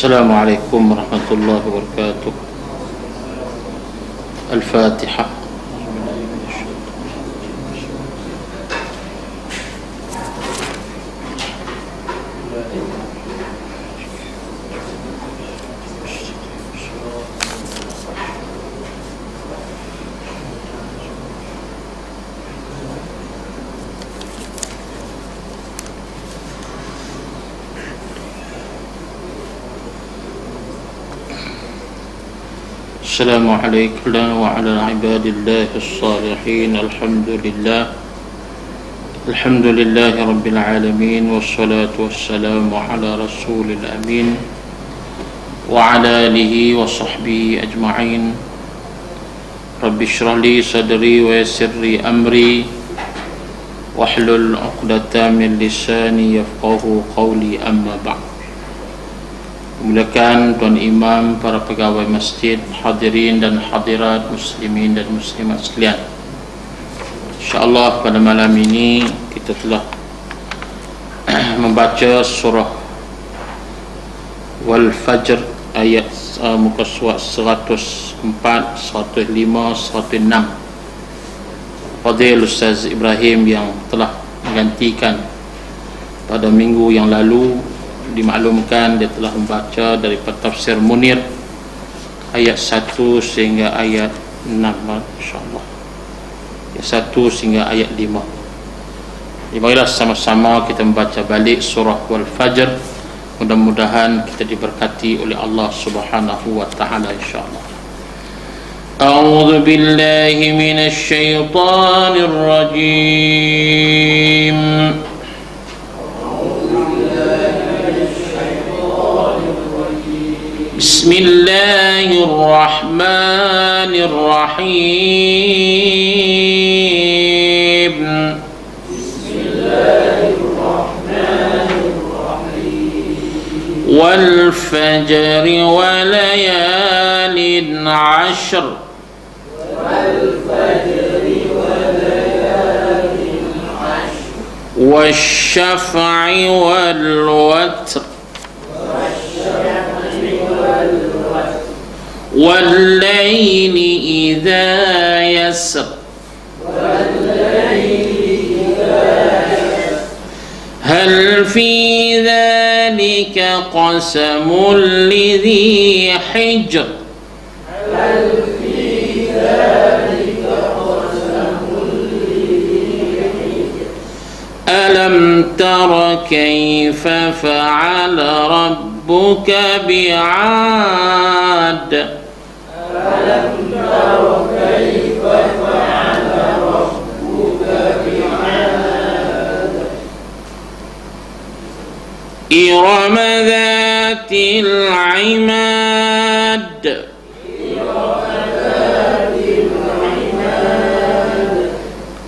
Assalamualaikum warahmatullahi wabarakatuh. Al-Fatihah. Assalamualaikum warahmatullahi wabarakatuh. As-salihin. Alhamdulillahi rabbil alamin. Wassalatu wassalamu ala rasulil amin wa ala alihi wa sahbihi ajma'in. Rabbi shrah li sadri wa yassir li amri wahlul 'uqdatam min lisani yafqahu qawli, amma ba'd. Muliakan Tuan Imam, para pegawai masjid, hadirin dan hadirat, muslimin dan muslimat sekalian. InsyaAllah pada malam ini kita telah membaca surah Wal Fajr ayat muka surat 104, 105, 106. Fadil Ustaz Ibrahim yang telah menggantikan pada minggu yang lalu dimaklumkan dia telah membaca daripada tafsir Munir ayat 1 sehingga ayat 6, insyaAllah ayat 1 sehingga ayat 5. Marilah sama-sama kita membaca balik surah Wal Fajr. Mudah-mudahan kita diberkati oleh Allah Subhanahu wa ta'ala, insyaAllah. A'udzu billahi minasy syaithanir rajim. Bismillahirrahmanirrahim. Wal fajri wa layalin 'ashr. Wasyaf'i wal watr. والليل إذا يسر. هل في ذلك قسم لذي حجر. ألم تر كيف فعل ربك بعاد. إرم ذات العماد.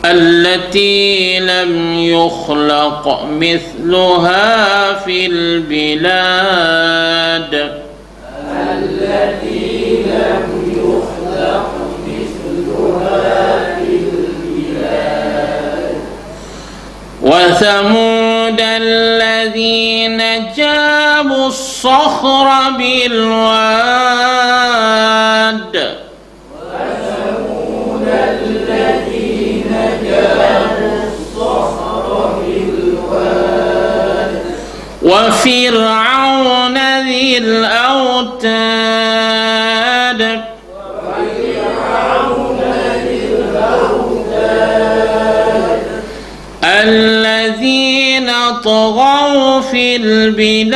التي لم يخلق مثلها في البلاد. وثمود الذين جابوا الصخر بالواد. وفرعون ذي الأوتاد. الذين طغوا في البلاد.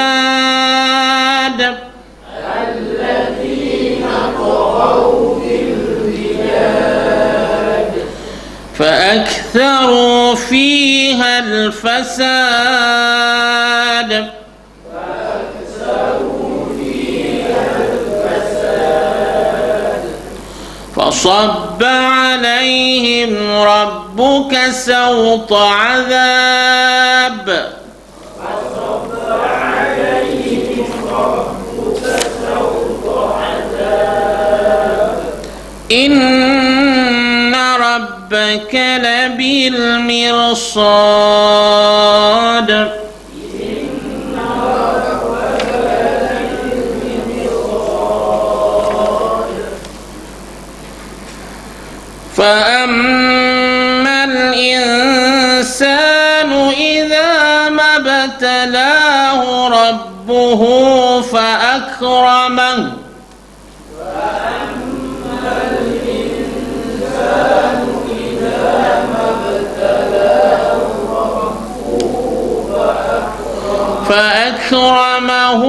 فأكثروا فيها الفساد. فصب عليهم ربك سوط عذاب. إن ربك لبالمرصاد. فأما الإنسان إذا ما ابتلاه ربه فأكرمه فأكرمه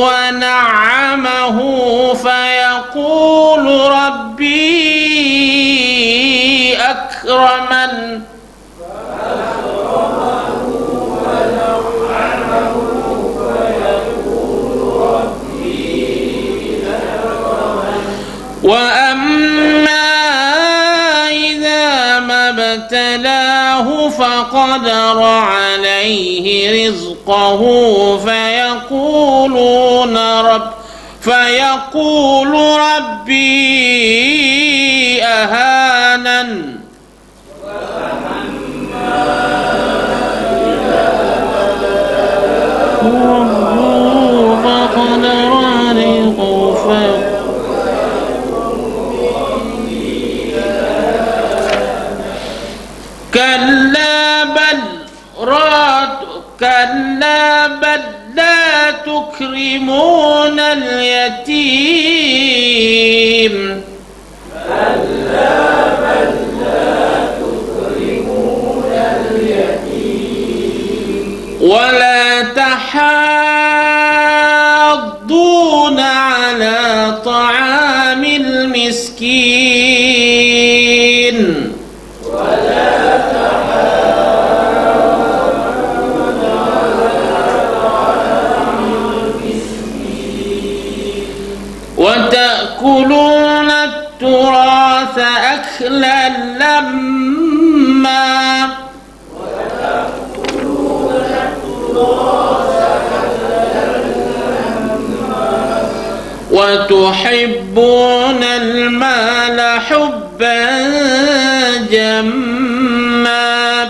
ونعمه فيقول ربي أكرمن وأما إذا ما ابتلاه فقدر عليه رزقه فيقول ربي أهانن فقدر عليه كلا بل لا تكرمون اليتيم ولا تحاضون على طعام المسكين وتأكلون التراث أكلا لما وتحبون المال حبا جما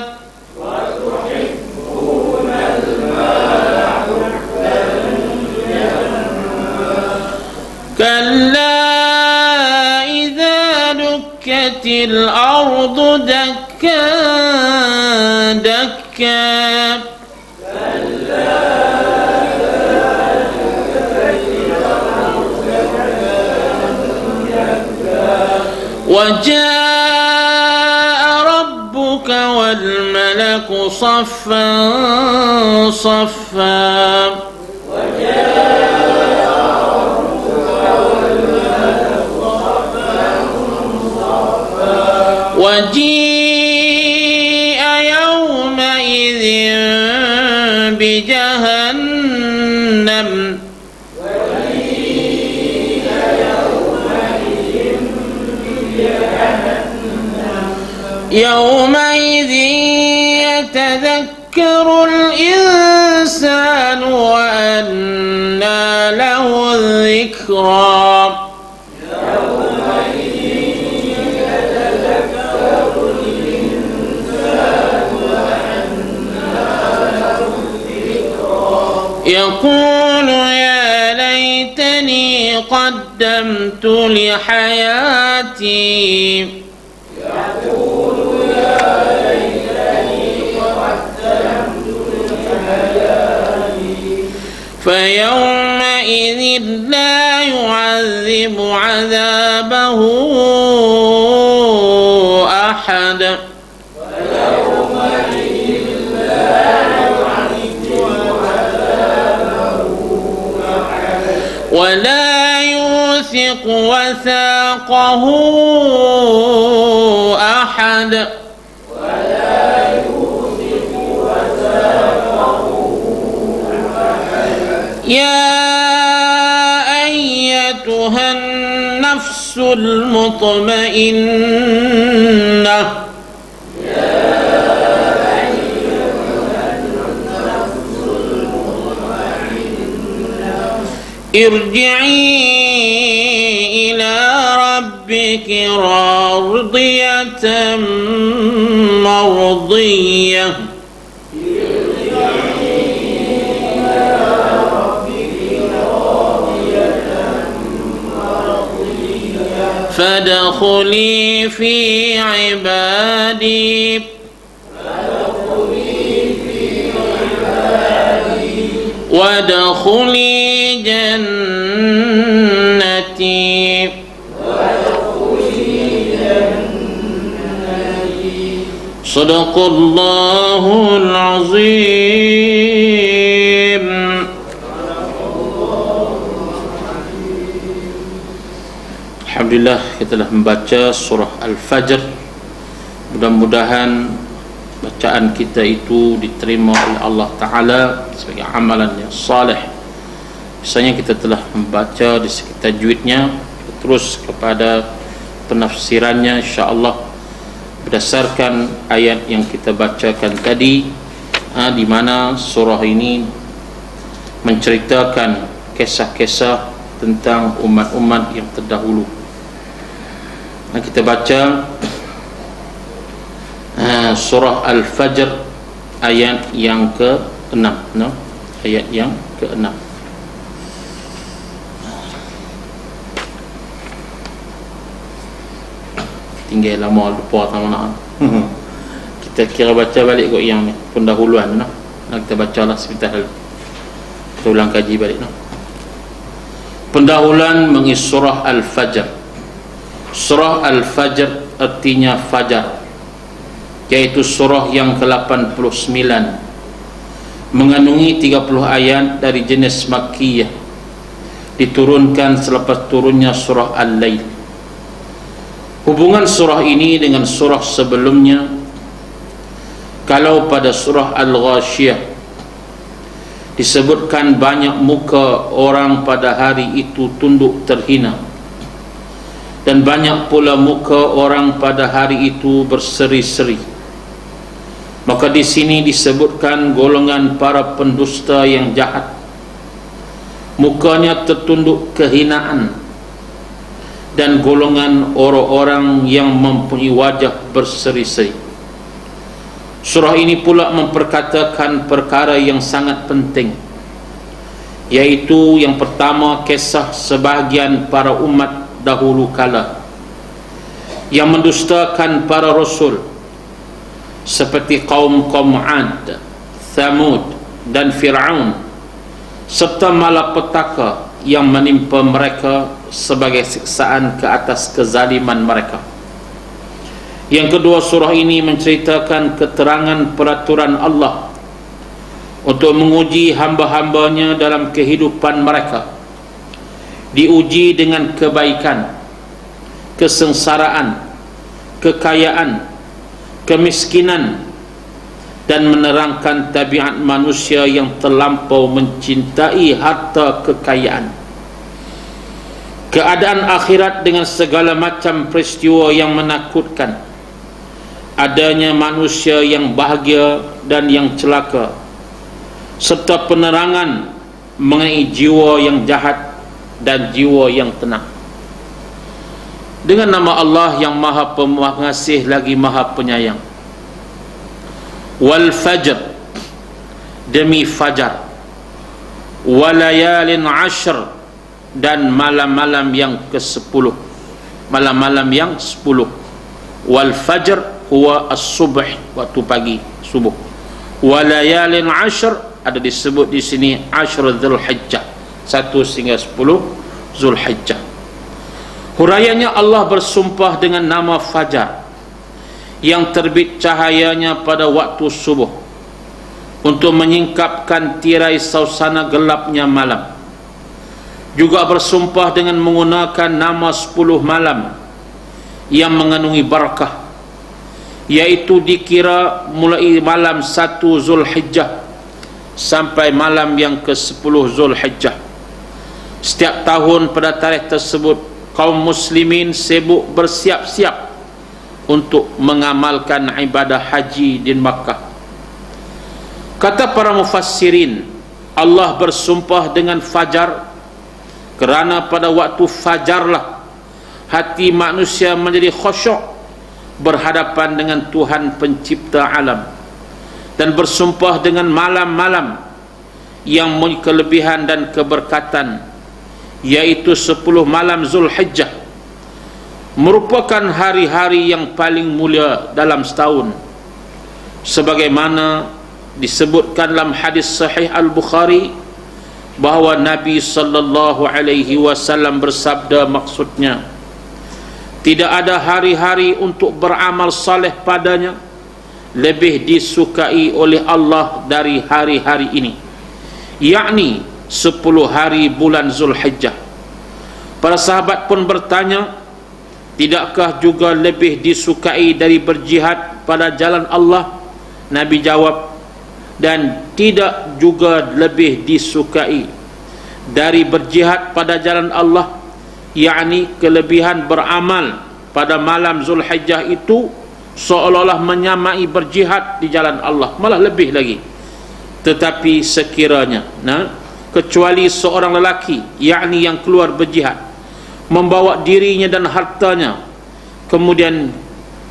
كلا إذا دكت الأرض دكا دكا وجاء ربك والملك صفا صفا وجيء يومئذ بجهنم يومئذ يتذكر الإنسان وأنى له الذكرى يقول يا ليتني قدمت لحياتي فيومئذ لا يعذب عذابه أحد ولا يوثق وثاقه أحد يا أيتها النفس المطمئنة ارجعي إلى ربك راضية مرضية فادخلي في عبادي وادخلي جنتي صدق الله العظيم. Alhamdulillah, kita telah membaca surah Al-Fajr. Mudah-mudahan bacaan kita itu diterima oleh Allah Ta'ala sebagai amalan yang saleh. Misalnya kita telah membaca di segi tajwidnya, terus kepada penafsirannya insya-Allah berdasarkan ayat yang kita bacakan tadi, di mana surah ini menceritakan kisah-kisah tentang umat-umat yang terdahulu. Kita baca surah Al-Fajr ayat yang ke-6, ayat yang ke-6. Tinggal lama lupa sama kita kira baca balik kot yang ni pendahuluan kita bacalah sebentar dulu, kita ulang kaji balik pendahuluan mengenai surah Al-Fajr. Surah Al-Fajr artinya fajar, yaitu surah yang ke-89, mengandungi 30 ayat dari jenis Makkiyah, diturunkan selepas turunnya surah Al-Lail. Hubungan surah ini dengan surah sebelumnya, kalau pada surah Al-Ghashiyah disebutkan banyak muka orang pada hari itu tunduk terhina, dan banyak pula muka orang pada hari itu berseri-seri, maka di sini disebutkan golongan para pendusta yang jahat, mukanya tertunduk kehinaan, dan golongan orang-orang yang mempunyai wajah berseri-seri. Surah ini pula memperkatakan perkara yang sangat penting, yaitu yang pertama, kisah sebahagian para umat dahulu kala yang mendustakan para rasul, seperti kaum 'Ad, Thamud dan Fir'aun, serta malapetaka yang menimpa mereka sebagai siksaan ke atas kezaliman mereka. Yang kedua, surah ini menceritakan keterangan peraturan Allah untuk menguji hamba-hambanya dalam kehidupan mereka, diuji dengan kebaikan, kesengsaraan, kekayaan, kemiskinan, dan menerangkan tabiat manusia yang terlampau mencintai harta kekayaan, keadaan akhirat dengan segala macam peristiwa yang menakutkan, adanya manusia yang bahagia dan yang celaka, serta penerangan mengenai jiwa yang jahat dan jiwa yang tenang. Dengan nama Allah yang Maha Pengasih lagi Maha Penyayang. Wal fajr, demi fajar, walayalin ashr, dan malam-malam yang ke-10, malam-malam yang 10. Wal fajr huwa as-subh, waktu pagi, subuh. Walayalin ashr, ada disebut di sini ashr Zulhijjah, 1 hingga 10 Zulhijjah. Huraiannya, Allah bersumpah dengan nama fajar yang terbit cahayanya pada waktu subuh untuk menyingkapkan tirai suasana gelapnya malam. Juga bersumpah dengan menggunakan nama 10 malam yang mengandungi barakah, yaitu dikira mulai malam 1 Zulhijjah sampai malam yang ke-10 Zulhijjah. Setiap tahun pada tarikh tersebut, kaum muslimin sibuk bersiap-siap untuk mengamalkan ibadah haji di Makkah. Kata para mufassirin, Allah bersumpah dengan fajar kerana pada waktu fajarlah hati manusia menjadi khusyuk berhadapan dengan Tuhan pencipta alam, dan bersumpah dengan malam-malam yang mempunyai kelebihan dan keberkatan, yaitu 10 malam Zulhijjah. merupakan hari-hari yang paling mulia dalam setahun, sebagaimana disebutkan dalam hadis sahih Al-Bukhari bahawa Nabi sallallahu alaihi wasallam bersabda, maksudnya tidak ada hari-hari untuk beramal saleh padanya lebih disukai oleh Allah dari hari-hari ini, yakni 10 hari bulan Zulhijjah. Para sahabat pun bertanya, tidakkah juga lebih disukai dari berjihad pada jalan Allah? Nabi jawab, dan tidak juga lebih disukai dari berjihad pada jalan Allah, yakni kelebihan beramal pada malam Zulhijjah itu seolah-olah menyamai berjihad di jalan Allah, malah lebih lagi. Tetapi sekiranya kecuali seorang lelaki, yakni yang keluar berjihad, membawa dirinya dan hartanya, kemudian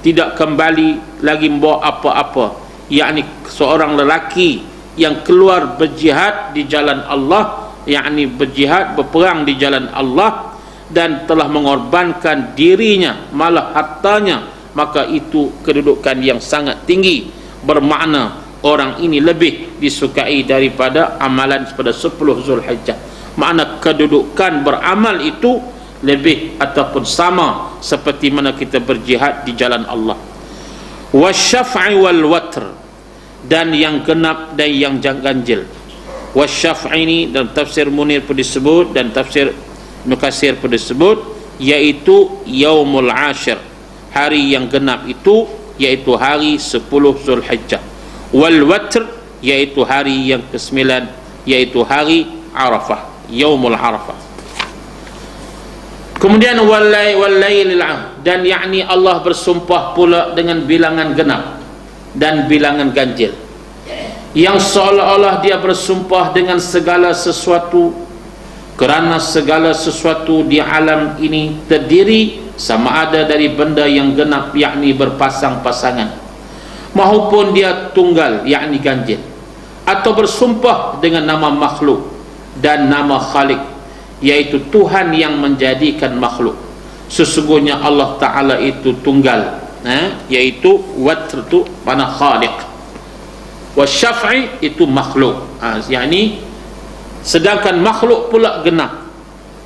tidak kembali lagi membawa apa-apa, yakni seorang lelaki yang keluar berjihad di jalan Allah, yakni berjihad, berperang di jalan Allah, dan telah mengorbankan dirinya malah hartanya, maka itu kedudukan yang sangat tinggi, bermakna orang ini lebih disukai daripada amalan pada 10 Zulhijjah. Makna kedudukan beramal itu lebih ataupun sama seperti mana kita berjihad di jalan Allah. Wasyaf'i wal watr, dan yang genap dan yang ganjil. Wasyaf'i ini dalam tafsir Munir pun disebut dan tafsir Ibnu Katsir pun disebut, yaitu yaumul ashir, hari yang genap itu yaitu hari 10 Zulhijjah. Wal watr, yaitu hari yang ke-9, yaitu hari Arafah, yaumul Arafah. Kemudian wal-lailil aam, dan yakni Allah bersumpah pula dengan bilangan genap dan bilangan ganjil, yang seolah-olah dia bersumpah dengan segala sesuatu, kerana segala sesuatu di alam ini terdiri sama ada dari benda yang genap, yakni berpasang-pasangan, maupun dia tunggal, yakni ganjil, atau bersumpah dengan nama makhluk dan nama Khalik, yaitu Tuhan yang menjadikan makhluk. Sesungguhnya Allah Ta'ala itu tunggal, yaitu watr itu mana Khalik, wasyaf'i itu makhluk, yakni sedangkan makhluk pula genap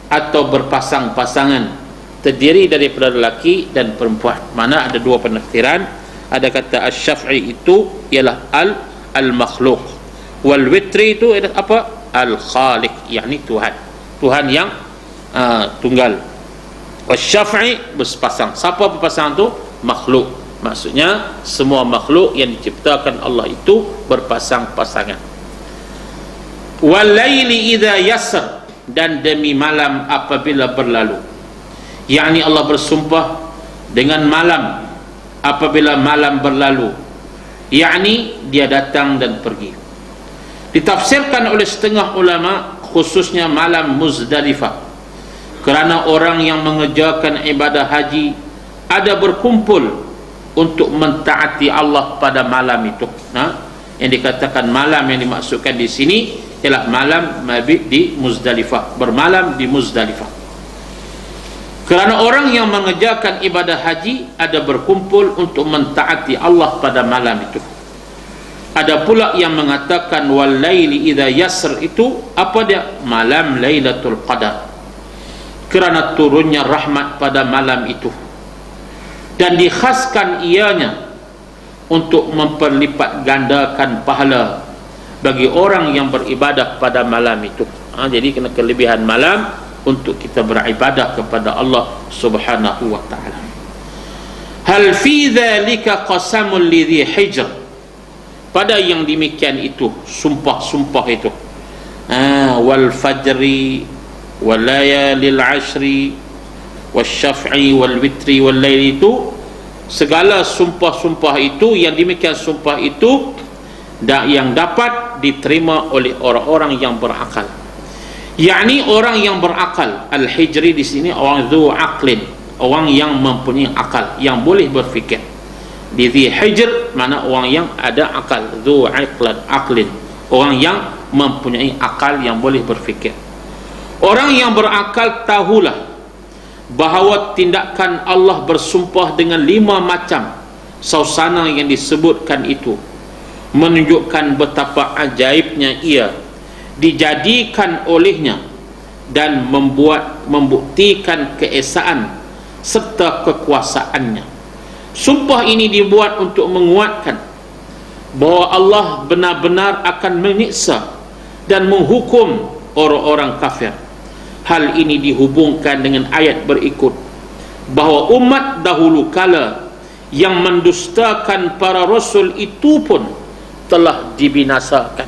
atau berpasang-pasangan, terdiri daripada lelaki dan perempuan. Mana ada dua penafsiran. Ada kata asy-syaf'i itu ialah al-makhluk, wal witri itu ialah apa? Al-khaliq, yakni Tuhan, Tuhan yang tunggal. Wasy-syaf'i berpasang. Siapa berpasang tu? Makhluk. Maksudnya semua makhluk yang diciptakan Allah itu berpasang-pasangan. Wal-laili idza yasr, dan demi malam apabila berlalu, yakni Allah bersumpah dengan malam apabila malam berlalu, yakni dia datang dan pergi. Ditafsirkan oleh setengah ulama khususnya malam Muzdalifah, kerana orang yang mengerjakan ibadah haji ada berkumpul untuk mentaati Allah pada malam itu. Yang dikatakan malam yang dimaksudkan di sini ialah malam mabit di Muzdalifah, bermalam di Muzdalifah. Kerana orang yang mengerjakan ibadah haji ada berkumpul untuk mentaati Allah pada malam itu. Ada pula yang mengatakan wal laili idza yasr itu apa dia? Malam Lailatul Qadar, kerana turunnya rahmat pada malam itu, dan dikhaskan ianya untuk memperlipat gandakan pahala bagi orang yang beribadah pada malam itu. Jadi kena kelebihan malam untuk kita beribadah kepada Allah Subhanahu wa ta'ala. Hal fi dzalika qasamul lidhi hijr, pada yang demikian itu sumpah-sumpah itu, wal fajri wal layalil ashri wasyaf'i wal witri wal lail, itu segala sumpah-sumpah itu, yang demikian sumpah itu yang dapat diterima oleh orang-orang yang berakal, yakni orang yang berakal. Al-hijri di sini orang dzu aqlin, orang yang mempunyai akal, yang boleh berfikir. Di dzi hijr mana orang yang ada akal, dzu aqlin, orang yang mempunyai akal yang boleh berfikir. Orang yang berakal tahulah bahawa tindakan Allah bersumpah dengan 5 macam suasana yang disebutkan itu menunjukkan betapa ajaibnya ia dijadikan olehnya dan membuktikan keesaan serta kekuasaannya. Sumpah ini dibuat untuk menguatkan bahawa Allah benar-benar akan menyiksa dan menghukum orang-orang kafir. Hal ini dihubungkan dengan ayat berikut bahawa umat dahulu kala yang mendustakan para rasul itu pun telah dibinasakan.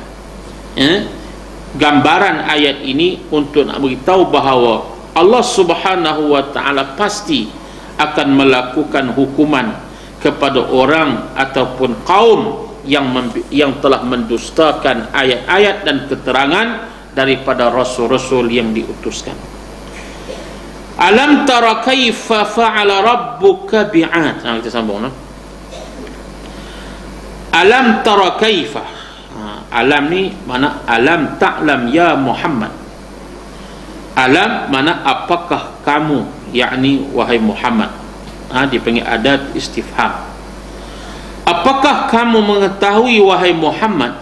Gambaran ayat ini untuk nak beritahu bahawa Allah Subhanahu wa taala pasti akan melakukan hukuman kepada orang ataupun kaum yang telah mendustakan ayat-ayat dan keterangan daripada rasul-rasul yang diutuskan. Alam tara kaifa fa'ala rabbuka bi'ad. Kita sambung. Alam tara kaifa. Alam ni mana alam ta'lam ya Muhammad. Alam mana apakah kamu, yakni wahai Muhammad. Dipanggil adat istifham. Apakah kamu mengetahui wahai Muhammad?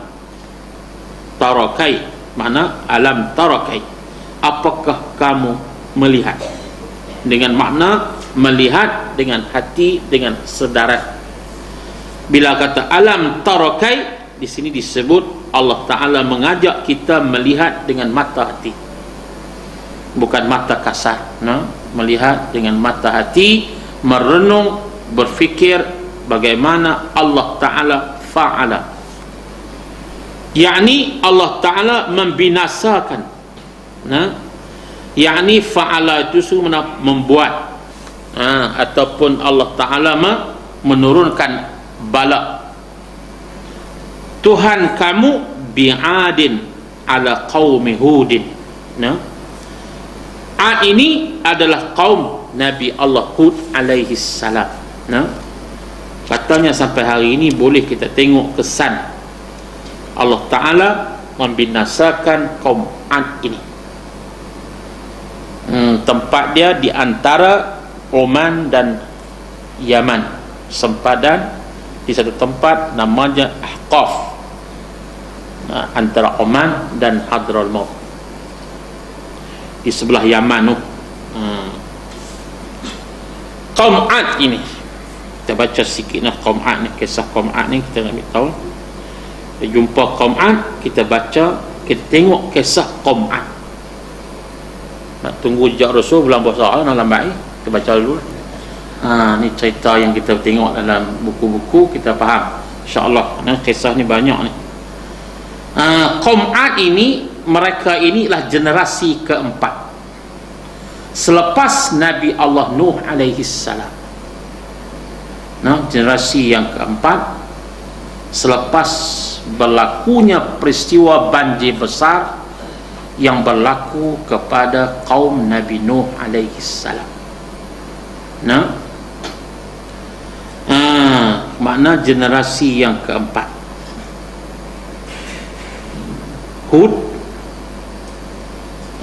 Tarakai mana alam tarakai. Apakah kamu melihat? Dengan makna melihat dengan hati, dengan sedarat. Bila kata alam tarakai, di sini disebut Allah Ta'ala mengajak kita melihat dengan mata hati, bukan mata kasar. Melihat dengan mata hati, merenung, berfikir bagaimana Allah Ta'ala fa'ala, yakni Allah Ta'ala membinasakan. Yakni fa'ala itu semua membuat, ataupun Allah Ta'ala menurunkan bala. Tuhan kamu bi'adin ala qaumi hudin. Ad ini adalah kaum Nabi Allah Hud alaihi salam. Katanya sampai hari ini boleh kita tengok kesan Allah Ta'ala membinasakan kaum Ad ini. Tempat dia di antara Oman dan Yaman, sempadan di satu tempat namanya Ahqaf, antara Oman dan Hadramaut, di sebelah Yaman. Kaum Ad ini kita baca sikit kaum Ad ni, kisah kaum Ad ni kita nak tahu. Kita jumpa kaum Ad, kita baca, kita tengok kisah kaum Ad. Nak tunggu jejak Rasul bulan puasa nak lambat, kita baca dulu. Ni cerita yang kita tengok dalam buku-buku, kita faham insya-Allah. Kisah ni banyak ni. Kaum Ad ini, mereka inilah generasi keempat selepas Nabi Allah Nuh alaihi salam. Generasi yang keempat selepas berlakunya peristiwa banjir besar yang berlaku kepada kaum Nabi Nuh alaihi salam. Makna generasi yang keempat. Hud,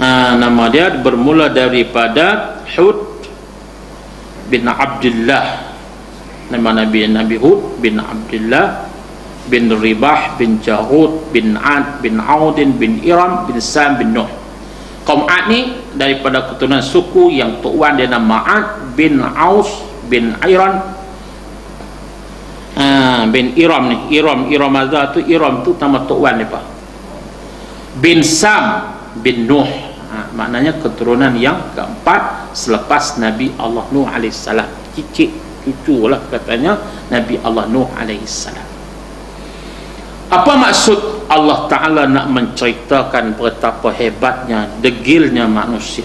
nama dia bermula daripada Hud bin Abdullah. Nama Nabi Hud bin Abdullah bin Ribah bin Jahud bin Ad bin Audin bin Iram bin Sam bin Nuh. Kaum Ad ni daripada keturunan suku yang tuan dia nama Ad bin Aus bin Iran bin Iram ni. Iram Azza tu, Iram tu nama tuan dia bin Sam bin Nuh. Maknanya keturunan yang keempat selepas Nabi Allah Nuh AS. Cicit cucu lah katanya Nabi Allah Nuh AS. Apa maksud Allah Ta'ala nak menceritakan betapa hebatnya, degilnya manusia?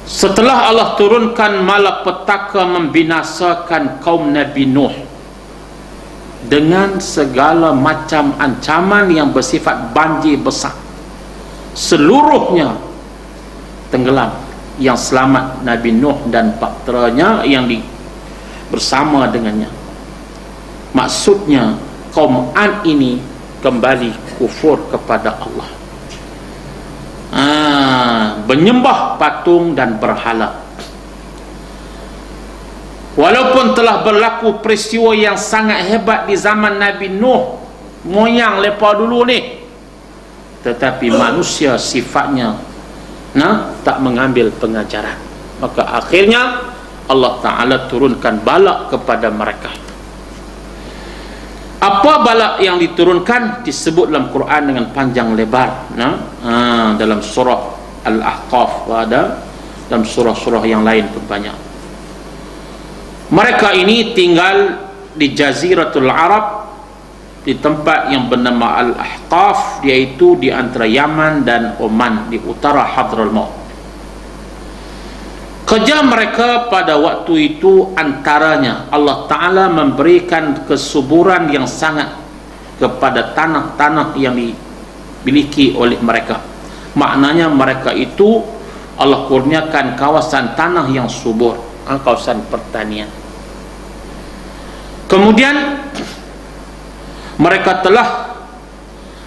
Setelah Allah turunkan malapetaka membinasakan kaum Nabi Nuh dengan segala macam ancaman yang bersifat banjir besar, seluruhnya tenggelam. Yang selamat Nabi Nuh dan bakteranya yang bersama dengannya. Maksudnya kaum Ad ini kembali kufur kepada Allah. menyembah patung dan berhala. Walaupun telah berlaku peristiwa yang sangat hebat di zaman Nabi Nuh moyang lepa dulu ni, tetapi manusia sifatnya tak mengambil pengajaran. Maka akhirnya Allah Ta'ala turunkan balak kepada mereka. Apa balak yang diturunkan disebut dalam Quran dengan panjang lebar, dalam surah Al-Ahqaf, ada dalam surah-surah yang lain pun banyak. Mereka ini tinggal di Jaziratul Arab, di tempat yang bernama Al-Ahqaf, iaitu di antara Yaman dan Oman, di utara Hadramaut. Kerja mereka pada waktu itu antaranya Allah Ta'ala memberikan kesuburan yang sangat kepada tanah-tanah yang dimiliki oleh mereka. Maknanya mereka itu Allah kurniakan kawasan tanah yang subur, kawasan pertanian. Kemudian mereka telah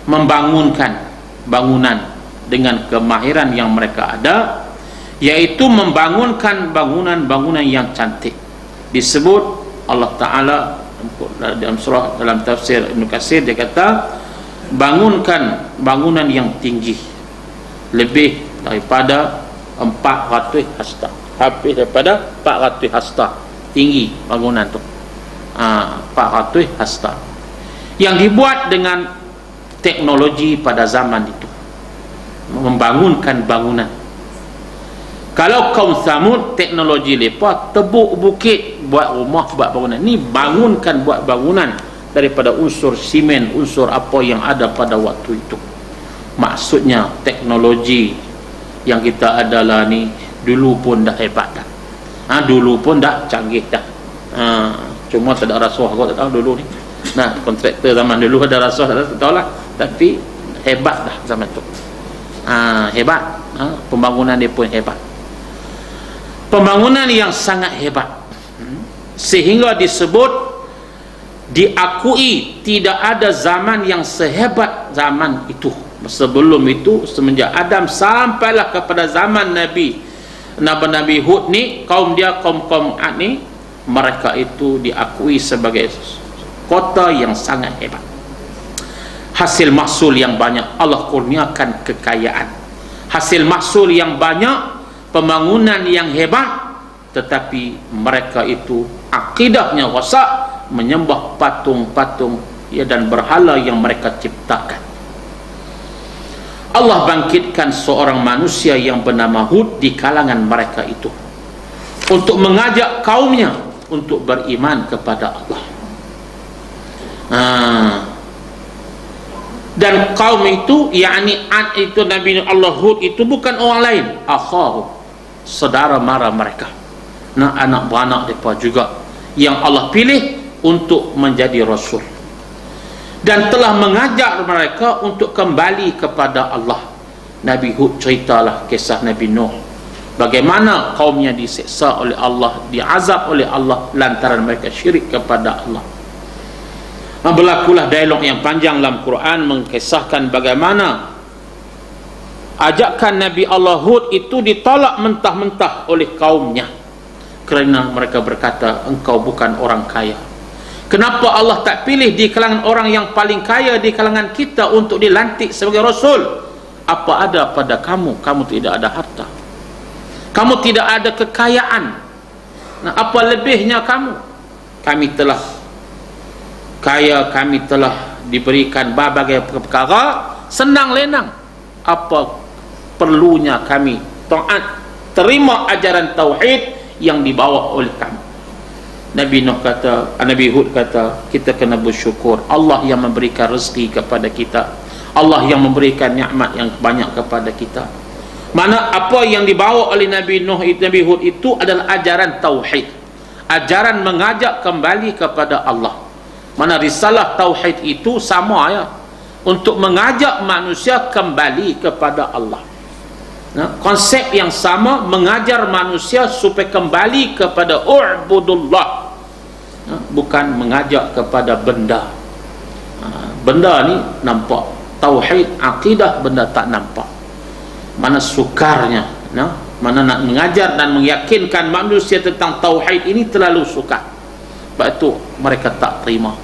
membangunkan bangunan dengan kemahiran yang mereka ada, yaitu membangunkan bangunan-bangunan yang cantik. Disebut Allah Ta'ala dalam surah, dalam tafsir Ibn Katsir, dia kata bangunkan bangunan yang tinggi lebih daripada 400 hasta, habis daripada 400 hasta tinggi bangunan tu. 400 hasta yang dibuat dengan teknologi pada zaman itu, membangunkan bangunan. Kalau kaum Samud, teknologi mereka tebuk bukit buat rumah, buat bangunan. Ni bangunkan, buat bangunan daripada unsur simen, unsur apa yang ada pada waktu itu. Maksudnya teknologi yang kita adalah ni dulu pun dah hebat dah. Dulu pun dah canggih dah. Cuma tak ada rasuah, kau tak tahu dulu ni. Kontraktor zaman dulu ada rasuah, tak tahu lah. Tapi hebat dah zaman tu. Hebat. Pembangunan dia pun hebat. Pembangunan yang sangat hebat, sehingga disebut, diakui tidak ada zaman yang sehebat zaman itu. Sebelum itu, semenjak Adam sampailah kepada zaman Nabi Hud ni, kaum dia, kaum Ad ni, mereka itu diakui sebagai kota yang sangat hebat. Hasil mahsul yang banyak, Allah kurniakan kekayaan. Hasil mahsul yang banyak, pembangunan yang hebat, tetapi mereka itu akidahnya rosak, menyembah patung-patung dan berhala yang mereka ciptakan. Allah bangkitkan seorang manusia yang bernama Hud di kalangan mereka itu untuk mengajak kaumnya untuk beriman kepada Allah. Dan kaum itu, yakni Ad itu, Nabi Allah Hud itu bukan orang lain, akhahu, saudara mara mereka, anak beranak mereka juga, yang Allah pilih untuk menjadi rasul, dan telah mengajak mereka untuk kembali kepada Allah. Nabi Hud ceritalah kisah Nabi Nuh, bagaimana kaumnya disiksa oleh Allah, diazab oleh Allah lantaran mereka syirik kepada Allah. Berlakulah dialog yang panjang dalam Quran mengkisahkan bagaimana ajakan Nabi Allah Hud itu ditolak mentah-mentah oleh kaumnya, kerana mereka berkata, engkau bukan orang kaya. Kenapa Allah tak pilih di kalangan orang yang paling kaya di kalangan kita untuk dilantik sebagai rasul? Apa ada pada kamu? Kamu tidak ada harta, kamu tidak ada kekayaan. Apa lebihnya kamu? Kami telah kaya, kami telah diberikan berbagai perkara, senang lenang. Apa perlunya kami taat, terima ajaran tauhid yang dibawa oleh kami? Nabi Hud kata, kita kena bersyukur Allah yang memberikan rezeki kepada kita, Allah yang memberikan nikmat yang banyak kepada kita. Mana apa yang dibawa oleh Nabi Hud itu adalah ajaran tauhid, ajaran mengajak kembali kepada Allah. Mana risalah tauhid itu sama ya, untuk mengajak manusia kembali kepada Allah. Konsep yang sama, mengajar manusia supaya kembali kepada u'budullah, bukan mengajak kepada benda. Benda ni nampak, tauhid, akidah, benda tak nampak. mana sukarnya, mana nak mengajar dan meyakinkan manusia tentang tauhid ini terlalu sukar. Sebab itu mereka tak terima.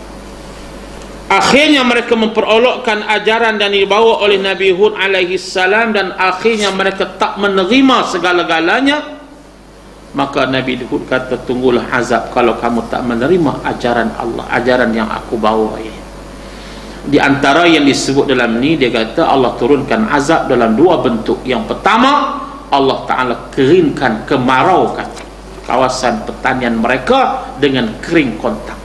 Akhirnya mereka memperolokkan ajaran yang dibawa oleh Nabi Hud alaihi salam, dan akhirnya mereka tak menerima segala-galanya. Maka Nabi Hud kata, tunggulah azab kalau kamu tak menerima ajaran Allah, ajaran yang aku bawa ini. Di antara yang disebut dalam ni, dia kata Allah turunkan azab dalam dua bentuk. Yang pertama, Allah Ta'ala keringkan, kemaraukan kawasan pertanian mereka dengan kering kontak.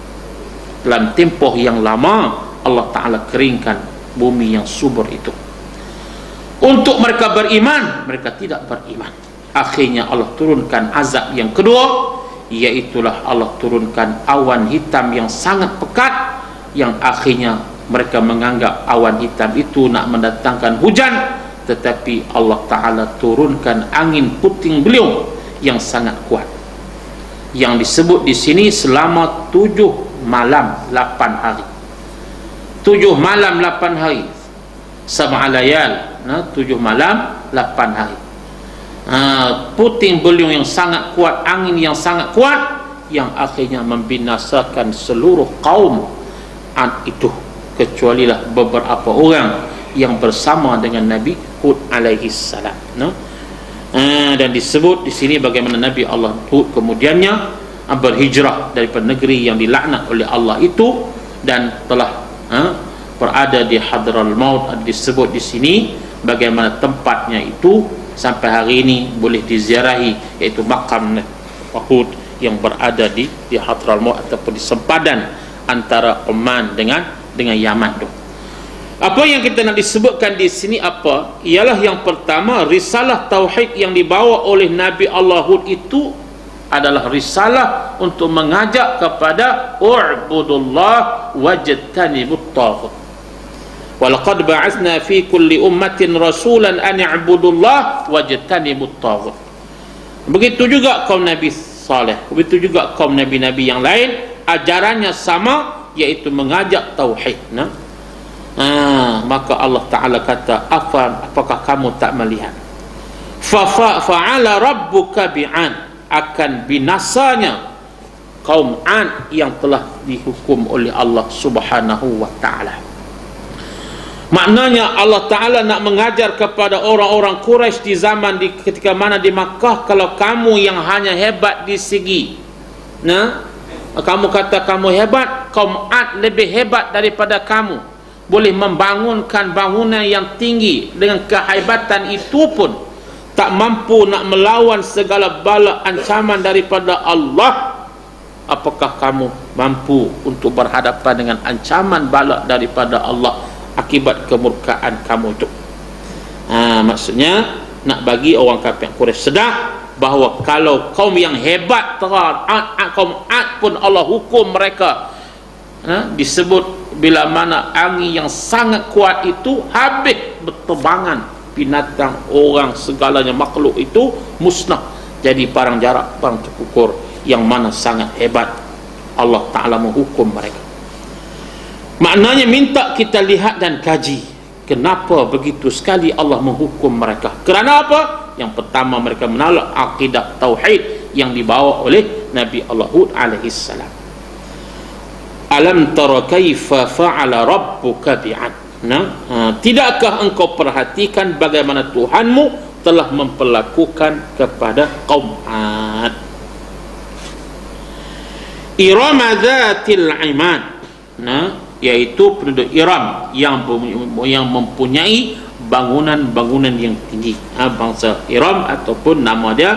Dalam tempoh yang lama Allah Ta'ala keringkan bumi yang subur itu. Untuk mereka beriman, mereka tidak beriman. Akhirnya Allah turunkan azab yang kedua, iaitulah Allah turunkan awan hitam yang sangat pekat, yang akhirnya mereka menganggap awan hitam itu nak mendatangkan hujan, tetapi Allah Ta'ala turunkan angin puting beliung yang sangat kuat, yang disebut di sini selama 7 malam 8 hari. 7 malam 8 hari, sab'a layal, 7 malam 8 hari. Puting beliung yang sangat kuat, angin yang sangat kuat, yang akhirnya membinasakan seluruh kaum Ad itu, kecualilah beberapa orang yang bersama dengan Nabi Hud alaihi salam. Dan disebut di sini bagaimana Nabi Allah Hud kemudiannya berhijrah daripada negeri yang dilaknat oleh Allah itu, dan telah berada di Hadral Maut. Disebut di sini bagaimana tempatnya itu sampai hari ini boleh diziarahi, iaitu makam Hud yang berada di Hadral Maut ataupun di sempadan antara Oman dengan Yaman tu. Apa yang kita nak disebutkan di sini apa? Ialah yang pertama, risalah tauhid yang dibawa oleh Nabi Allah Hud itu adalah risalah untuk mengajak kepada u'budullah wajtanibut taghut. Walaqad ba'atsna fi kulli ummatin rasulan an i'budullah wajtanibut taghut. Begitu juga kaum Nabi Saleh, begitu juga kaum nabi-nabi yang lain, ajarannya sama, iaitu mengajak tauhid. Maka Allah Ta'ala kata, apakah kamu tak melihat? Fa'ala rabbuka bi'an, akan binasanya kaum Ad yang telah dihukum oleh Allah Subhanahu wa Ta'ala. Maknanya Allah Ta'ala nak mengajar kepada orang-orang Quraisy di zaman ketika mana di Makkah, kalau kamu yang hanya hebat di segi kamu kata kamu hebat, kaum Ad lebih hebat daripada kamu, boleh membangunkan bangunan yang tinggi, dengan kehebatan itu pun tak mampu nak melawan segala bala ancaman daripada Allah. Apakah kamu mampu untuk berhadapan dengan ancaman bala daripada Allah akibat kemurkaan kamu itu? Maksudnya nak bagi orang kafir Quraisy sedar bahawa kalau kaum yang hebat, kaum Ad pun Allah hukum mereka. Disebut bila mana angin yang sangat kuat itu habis berterbangan, binatang, orang, segalanya makhluk itu musnah, jadi parang jarak, parang terkukur, yang mana sangat hebat. Allah Ta'ala menghukum mereka. Maknanya minta kita lihat dan kaji, kenapa begitu sekali Allah menghukum mereka. Kerana apa? Yang pertama, mereka menolak akidah tauhid yang dibawa oleh Nabi Allah Hud alaihi salam. Alam tara kaifa fa'ala rabbuka bi'ad. Tidakkah engkau perhatikan bagaimana Tuhanmu telah memperlakukan kepada kaum Ad? Iram dzatil imad, yaitu penduduk Iram yang mempunyai bangunan-bangunan yang tinggi. Bangsa Iram, ataupun nama dia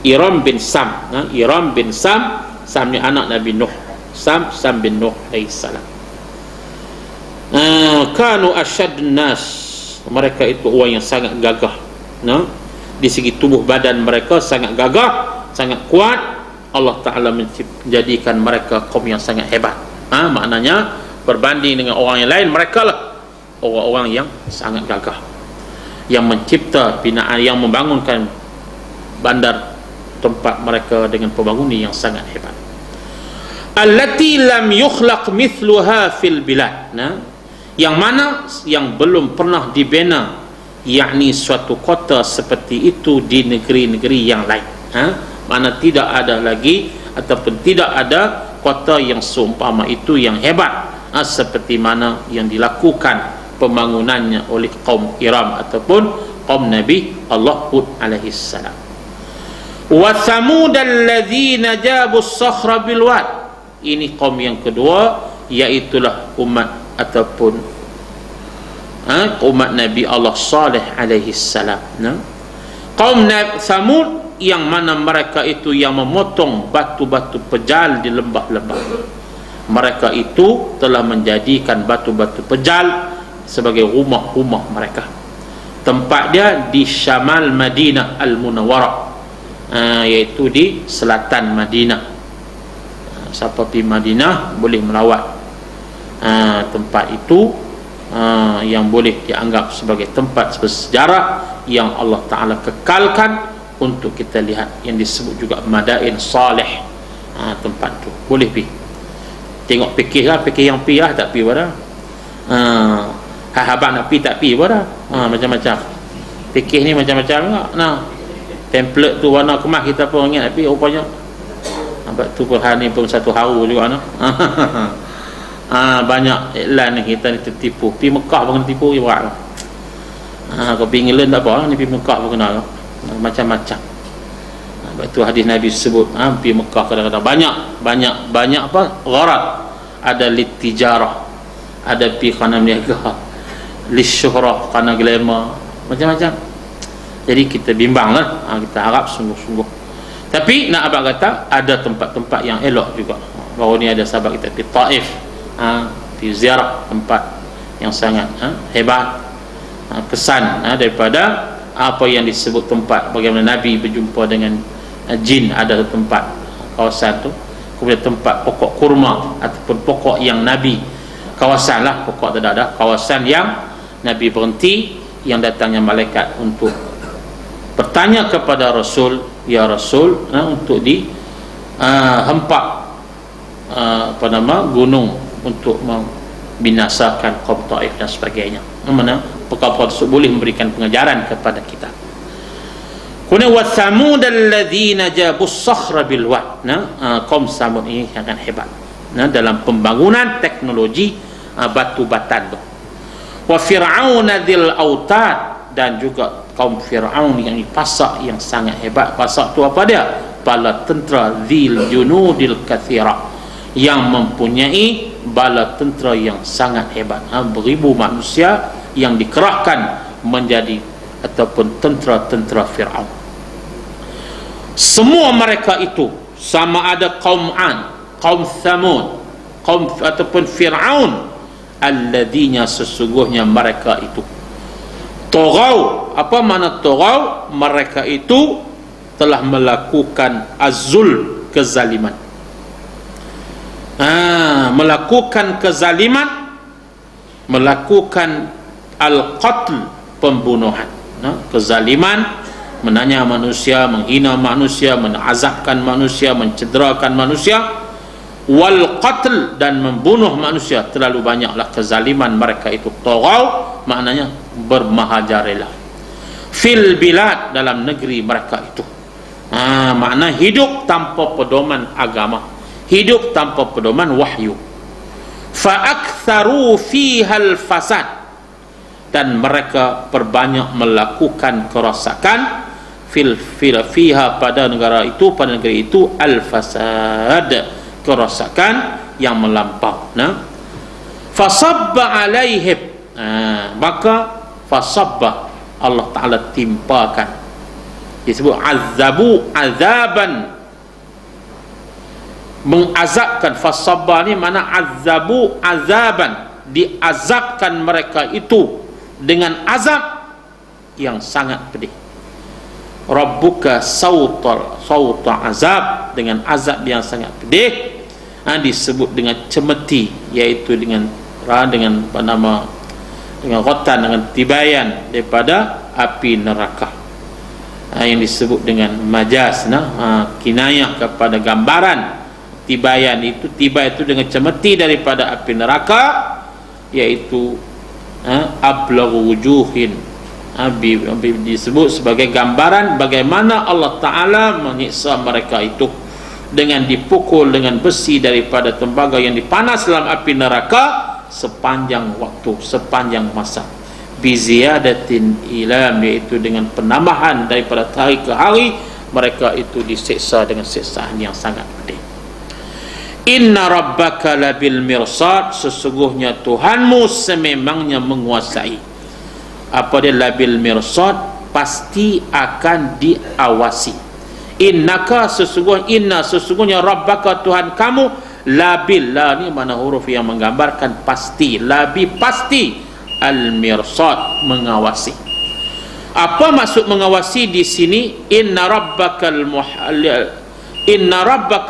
Iram bin Sam. Iram bin Sam, Sam ni anak Nabi Nuh. Sam bin Nuh alaihissalam. Kanu asyadun nas, mereka itu orang yang sangat gagah. Di segi tubuh badan mereka sangat gagah, sangat kuat. Allah Ta'ala menjadikan mereka kaum yang sangat hebat. Maknanya berbanding dengan orang yang lain, mereka lah orang-orang yang sangat gagah, yang mencipta binaan, yang membangunkan bandar tempat mereka dengan pembangunan yang sangat hebat. Allati lam yukhlaq mithluha fil bilad, yang mana yang belum pernah dibina yakni suatu kota seperti itu di negeri-negeri yang lain. Mana tidak ada lagi ataupun tidak ada kota yang seumpama itu yang hebat seperti mana yang dilakukan pembangunannya oleh kaum Iram ataupun kaum Nabi Allah Hud alaihi salam. Wa thamud alladzina jabu as-sakhra bil wad. Ini kaum yang kedua, iaitulah umat ataupun umat Nabi Allah Saleh alaihi salam. Kaum Thamud yang mana mereka itu yang memotong batu-batu pejal di lembah-lembah. Mereka itu telah menjadikan batu-batu pejal sebagai rumah-rumah mereka. Tempat dia di Syamal Madinah Al-Munawwarah, iaitu di selatan Madinah. Siapa pergi Madinah boleh melawat tempat itu, yang boleh dianggap sebagai tempat bersejarah yang Allah Ta'ala kekalkan untuk kita lihat, yang disebut juga Madain Saleh. Tempat tu boleh pergi tengok, fikir lah, fikir yang pergi lah, tak pergi pada habang nak pergi tak pergi pada macam-macam fikir ni, macam-macam juga. Template tu warna kemas kita pun ingat nak pergi rupanya. Sebab tu pun hari ni pun satu haru juga banyak iklan ni, kita ni tertipu. Pergi Mekah pun kena tipu je berat. Kau pergi England tak apa, ni pergi Mekah pun kena macam-macam. Sebab tu hadis Nabi sebut pergi Mekah kadang-kadang banyak apa, gharat. Ada litijarah, ada pergi kerana meniaga, lisyuhrah kerana glamour, macam-macam. Jadi kita bimbang lah, kita harap sungguh-sungguh. Tapi nak abang kata ada tempat-tempat yang elok juga. Baru ni ada sahabat kita pergi Taif, pergi ziarah tempat yang sangat hebat, kesan daripada apa yang disebut tempat bagaimana Nabi berjumpa dengan jin. Ada tempat kawasan tu, kemudian tempat pokok kurma ataupun pokok yang Nabi, kawasan lah, pokok tidak ada, kawasan yang Nabi berhenti, yang datangnya malaikat untuk bertanya kepada Rasul, ya Rasul, untuk di hempak gunung untuk membinasakan kaum Taif dan sebagainya. Mana perkara tersebut boleh memberikan pengajaran kepada kita. Kuna wa thamud alladzina jabu as-sakhra bil wad. Kaum Samud ini akan hebat dalam pembangunan teknologi batu batan. Wa fir'aun dzil autad, dan juga kaum Fir'aun yang pasak yang sangat hebat. Pasak tu apa dia? Bala tentera dzil junudil katsira, yang mempunyai bala tentera yang sangat hebat. Beribu manusia yang dikerahkan menjadi ataupun tentera-tentera Fir'aun. Semua mereka itu, sama ada kaum An, kaum Thamud, kaum ataupun Fir'aun, alladzina, sesungguhnya mereka itu toghaw. Apa makna toghaw? Mereka itu telah melakukan azul, kezaliman. Melakukan kezaliman, melakukan al-qatl, pembunuhan, kezaliman, menanya manusia, menghina manusia, menazabkan manusia, mencederakan manusia, wal qatl, dan membunuh manusia. Terlalu banyaklah kezaliman mereka itu. Toghaw maknanya bermahajarelah fil bilad, dalam negeri mereka itu. Makna hidup tanpa pedoman agama, hidup tanpa pedoman wahyu. Fa aktharu fiha al fasad, dan mereka perbanyak melakukan kerosakan fiha, pada negara itu, pada negeri itu, al fasad, kerosakan yang melampau. Fasabba alaihim, maka fasabba, Allah Ta'ala timpakan, disebut azabu azaban, mengazabkan. Fasabba ni mana azabu azaban, diazabkan mereka itu dengan azab yang sangat pedih. Rabbuka sauta azab, dengan azab yang sangat pedih. Disebut dengan cemeti, iaitu dengan nama, dengan rotan, dengan tibayan daripada api neraka, yang disebut dengan majaz, kinayah kepada gambaran tibayan itu. Tiba itu dengan cemeti daripada api neraka, iaitu ablaghu wujuhin disebut sebagai gambaran bagaimana Allah Ta'ala menyiksa mereka itu dengan dipukul dengan besi daripada tembaga yang dipanas dalam api neraka sepanjang waktu, sepanjang masa, biziyadatin ilam, iaitu dengan penambahan daripada hari ke hari mereka itu disiksa dengan siksaan yang sangat pedih. Inna rabbaka labil mirsad, sesungguhnya Tuhanmu sememangnya menguasai. Apa dia labil mirsad? Pasti akan diawasi. Sesungguhnya rabbaka Tuhan kamu, labil, la ni mana huruf yang menggambarkan pasti, labi pasti, al mirsad mengawasi. Apa maksud mengawasi di sini? Inna rabbaka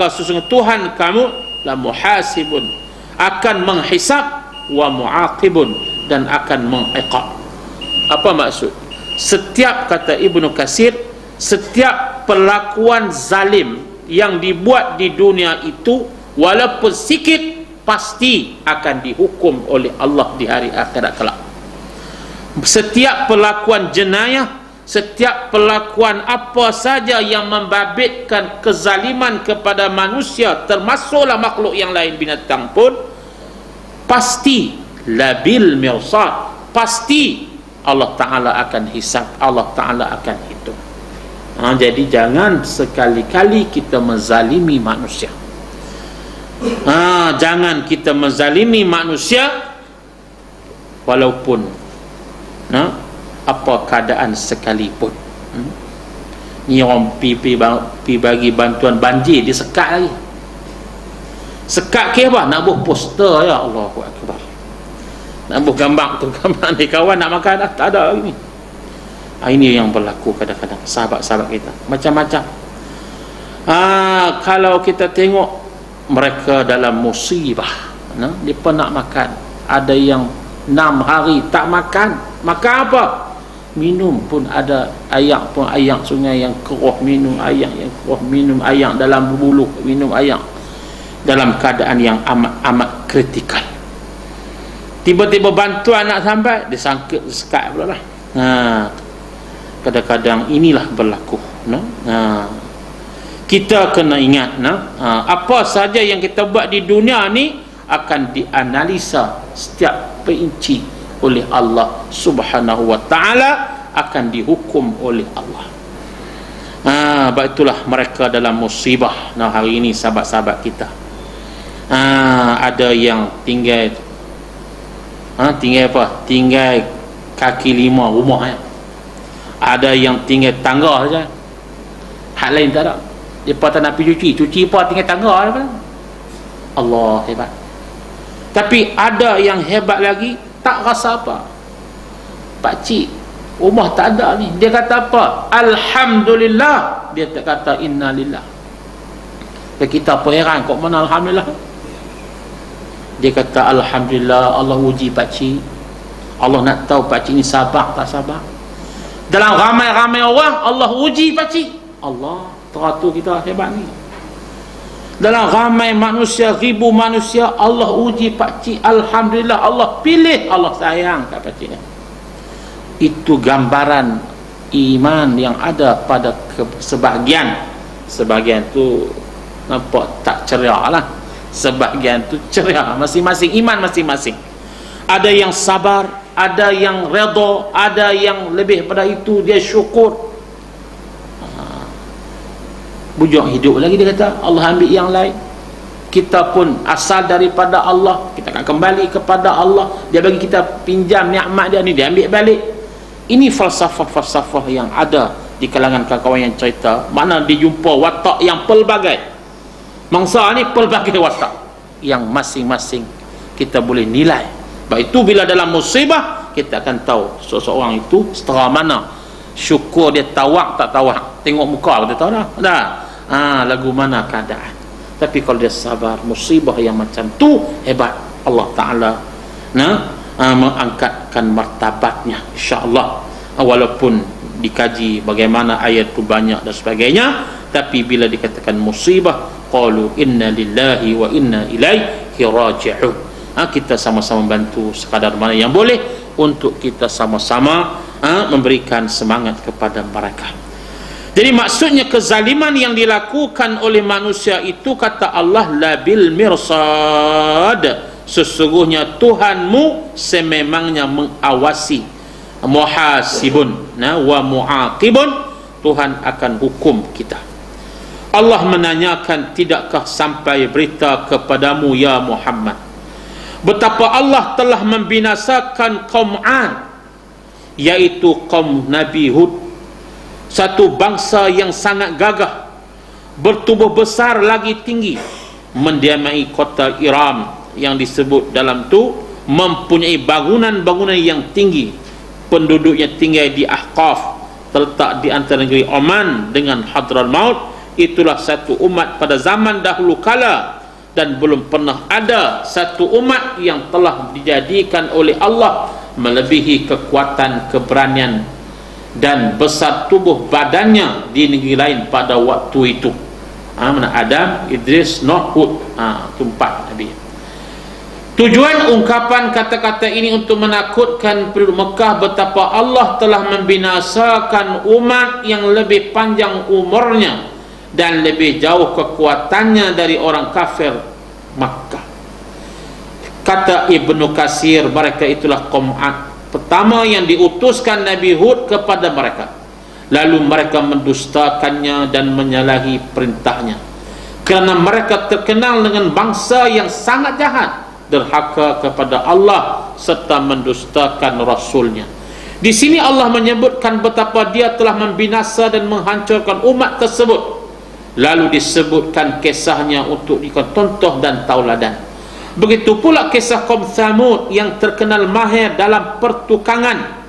sesungguhnya Tuhan kamu la muhasibun, akan menghisab, wa muaqibun, dan akan mengiqab. Apa maksud? Setiap, kata Ibnu Katsir, setiap perlakuan zalim yang dibuat di dunia itu walaupun sikit pasti akan dihukum oleh Allah di hari akhirat kelak. Setiap perlakuan jenayah, setiap perlakuan apa saja yang membabitkan kezaliman kepada manusia, termasuklah makhluk yang lain, binatang pun, pasti labil mirsad, pasti Allah Ta'ala akan hisab, Allah Ta'ala akan hitung. Jadi jangan sekali-kali kita menzalimi manusia. Jangan kita menzalimi manusia walaupun apa keadaan sekalipun. Ni orang pi bagi bantuan banjir, dia sekat lagi. Sekat ke apa? Nak buat poster, ya Allahu Akbar. Nak buat gambar tu, gambar ni kawan nak makan dah tak ada lagi ni. Ini yang berlaku kadang-kadang sahabat-sahabat kita macam-macam. Kalau kita tengok mereka dalam musibah, dia pun nak makan, ada yang 6 hari tak makan. Makan apa? Minum pun ada, ayak pun ayak sungai yang keruh, minum ayak yang keruh, minum ayak dalam bulu, minum ayak dalam keadaan yang amat kritikal. Tiba-tiba bantuan nak sampai, dia sangkut sekat pula lah. Kadang-kadang inilah berlaku. Kita kena ingat, apa saja yang kita buat di dunia ni akan dianalisa setiap perinci oleh Allah Subhanahu wa ta'ala, akan dihukum oleh Allah. Sebab itulah mereka dalam musibah. Hari ini sahabat-sahabat kita, ada yang tinggal apa? Tinggal kaki 5 rumah ya. Ada yang tinggal tangga saja. Hak lain tak ada. Depa tak nak pergi cuci apa tinggal tangga apa? Allah hebat. Tapi ada yang hebat lagi, tak rasa apa. Pak cik, rumah tak ada ni. Dia kata apa? Alhamdulillah. Dia tak kata innalillah. Kita apa heran kok mana alhamdulillah? Dia kata alhamdulillah, Allah uji pak cik. Allah nak tahu pak cik ni sabar tak sabar. Dalam ramai-ramai orang Allah uji pak cik. Allah teratur kita hebat ni. Dalam ramai manusia, ribu manusia, Allah uji pak cik. Alhamdulillah, Allah pilih, Allah sayang kat pak cik. Itu gambaran iman yang ada pada sebahagian tu nampak tak ceria lah. Sebahagian tu ceria, masing-masing iman masing-masing. Ada yang sabar, ada yang redha, ada yang lebih pada itu dia syukur. Bujang hidup lagi dia kata, Allah ambil yang lain. Kita pun asal daripada Allah, kita akan kembali kepada Allah. Dia bagi kita pinjam nikmat dia ni, dia ambil balik. Ini falsafah-falsafah yang ada di kalangan kawan-kawan yang cerita, mana dijumpa watak yang pelbagai. Mangsa ni pelbagai watak yang masing-masing kita boleh nilai. Sebab itu bila dalam musibah kita akan tahu seseorang itu setara mana, syukur dia, tawak tak tawak, tengok muka kita tahu dah. Lagu mana keadaan. Tapi kalau dia sabar, musibah yang macam tu hebat, Allah Ta'ala mengangkatkan martabatnya insya-Allah. Walaupun dikaji bagaimana ayat tu banyak dan sebagainya, tapi bila dikatakan musibah, qalu inna lillahi wa inna ilaihi raji'un. Kita sama-sama bantu sekadar mana yang boleh untuk kita sama-sama memberikan semangat kepada mereka. Jadi maksudnya kezaliman yang dilakukan oleh manusia itu, kata Allah, labil mirsad, sesungguhnya Tuhanmu sememangnya mengawasi, muhasibun wa muaqibun, Tuhan akan hukum kita. Allah menanyakan, tidakkah sampai berita kepadamu ya Muhammad betapa Allah telah membinasakan kaum 'Ad, yaitu kaum Nabi Hud, satu bangsa yang sangat gagah, bertubuh besar lagi tinggi, mendiamai kota Iram yang disebut dalam tu mempunyai bangunan-bangunan yang tinggi, penduduknya tinggal di Ahqaf, terletak di antara negeri Oman dengan Hadramaut. Itulah satu umat pada zaman dahulu kala, dan belum pernah ada satu umat yang telah dijadikan oleh Allah melebihi kekuatan, keberanian dan besar tubuh badannya di negeri lain pada waktu itu. Mana Adam, Idris, Nuh, Hud, itu 4 Nabi. Tujuan ungkapan kata-kata ini untuk menakutkan penduduk Mekah betapa Allah telah membinasakan umat yang lebih panjang umurnya dan lebih jauh kekuatannya dari orang kafir Makkah. Kata Ibnu Katsir, mereka itulah kaum 'Ad pertama yang diutuskan Nabi Hud kepada mereka, lalu mereka mendustakannya dan menyalahi perintahnya, kerana mereka terkenal dengan bangsa yang sangat jahat, derhaka kepada Allah serta mendustakan Rasulnya. Di sini Allah menyebutkan betapa Dia telah membinasa dan menghancurkan umat tersebut, lalu disebutkan kisahnya untuk dicontoh dan tauladan. Begitu pula kisah kaum Tsamud yang terkenal mahir dalam pertukangan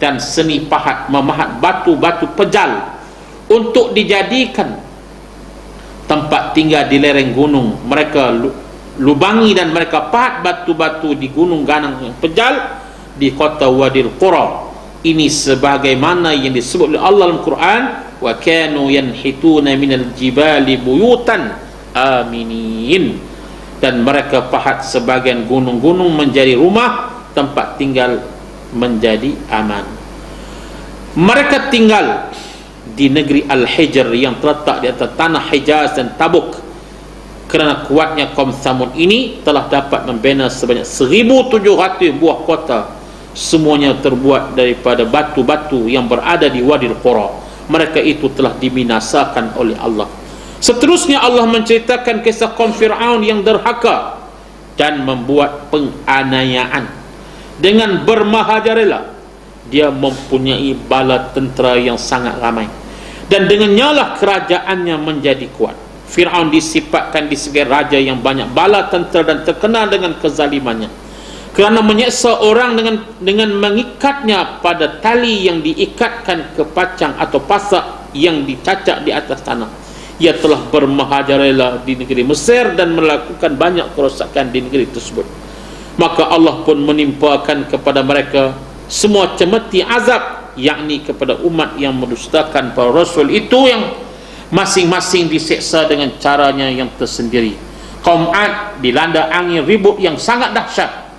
dan seni pahat, memahat batu-batu pejal untuk dijadikan tempat tinggal di lereng gunung. Mereka lubangi dan mereka pahat batu-batu di gunung ganang yang pejal di kota Wadil Qura. Ini sebagaimana yang disebut oleh Allah dalam Quran, wa kanu yanhituna minal jibali buyutan aminin, dan mereka pahat sebagian gunung-gunung menjadi rumah tempat tinggal menjadi aman. Mereka tinggal di negeri Al-Hijr yang terletak di atas tanah Hijaz dan Tabuk. Kerana kuatnya kaum Tsamud ini telah dapat membina sebanyak 1,700 buah kota, semuanya terbuat daripada batu-batu yang berada di Wadil Qura. Mereka itu telah dibinasakan oleh Allah. Seterusnya Allah menceritakan kisah kaum Fir'aun yang derhaka dan membuat penganiayaan dengan bermahajarela. Dia mempunyai bala tentera yang sangat ramai, dan dengannya lah kerajaannya menjadi kuat. Fir'aun disifatkan di sebagai raja yang banyak bala tentera dan terkenal dengan kezalimannya, kerana menyeksa orang dengan mengikatnya pada tali yang diikatkan ke pacang atau pasak yang dicacak di atas tanah. Ia telah bermahajarela di negeri Mesir dan melakukan banyak kerosakan di negeri tersebut. Maka Allah pun menimpakan kepada mereka semua cemeti azab, yakni kepada umat yang mendustakan para rasul itu, yang masing-masing diseksa dengan caranya yang tersendiri. Kaum 'Ad dilanda angin ribut yang sangat dahsyat.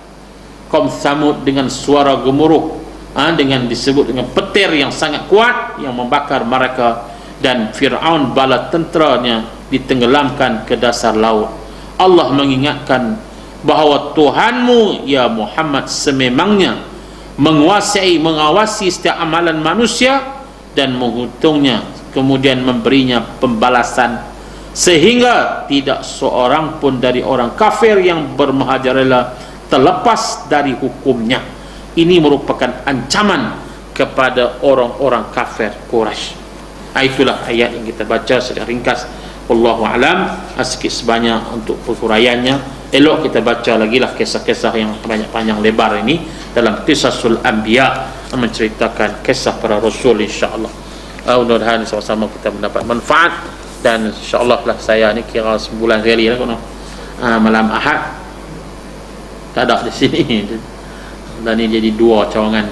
Kaum Tsamud dengan suara gemuruh, dengan disebut dengan petir yang sangat kuat yang membakar mereka, dan Fir'aun bala tenteranya ditenggelamkan ke dasar laut. Allah mengingatkan bahawa Tuhanmu ya Muhammad sememangnya mengawasi setiap amalan manusia dan menghitungnya, kemudian memberinya pembalasan, sehingga tidak seorang pun dari orang kafir yang bermahajarela terlepas dari hukumnya. Ini merupakan ancaman kepada orang-orang kafir Quraisy. Itulah ayat yang kita baca secara ringkas. Wallahu alam, sikit sebanyak untuk uraiannya. Elok kita baca lagi lah kisah-kisah yang banyak panjang lebar ini dalam Qisasul Anbiya, menceritakan kisah para rasul, insya-Allah. Mudah-mudahan sama-sama kita mendapat manfaat, dan insya-Allah lah saya ni kira sebulan sekali lah kono. Malam Ahad tak ada di sini. Dan ini jadi dua cawangan.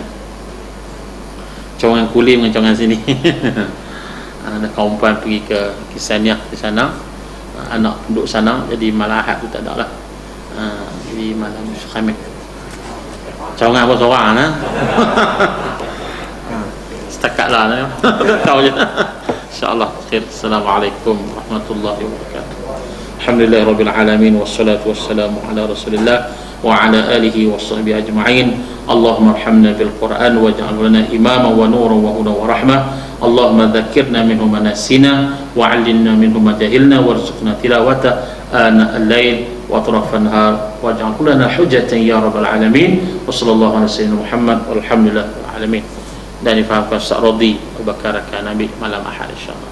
Cawangan Kulim dengan cawangan sini. Ada kaum puan pergi ke Kisaniah di sana, anak penduduk sana, jadi malam Ahad tu tak ada lah. Jadi malam Khamis cawangan apa seorang setakat lah tahu je. InsyaAllah khair. Assalamualaikum warahmatullahi wabarakatuh. Alhamdulillahirabbil alamin wassalatu wassalamu ala Rasulillah wa ala alihi washabbihi ajma'in. Allahumma arhamna bil Qur'an waj'al lana imama wa nuran wa hudan wa rahmah. Allahumma dhakkirna minhu ma nasina wa 'allimna minhu ma jahilna warzuqna tilawata ana al-lail wa atraf an-nahar waj'al lana hujjatan ya rabbal alamin. Wa sallallahu ala sayyidina Muhammad walhamdulillahi rabbil alamin. Dan difahamkan Ustaz Rodi Abu Bakar Nabi malam Ahad insyaallah.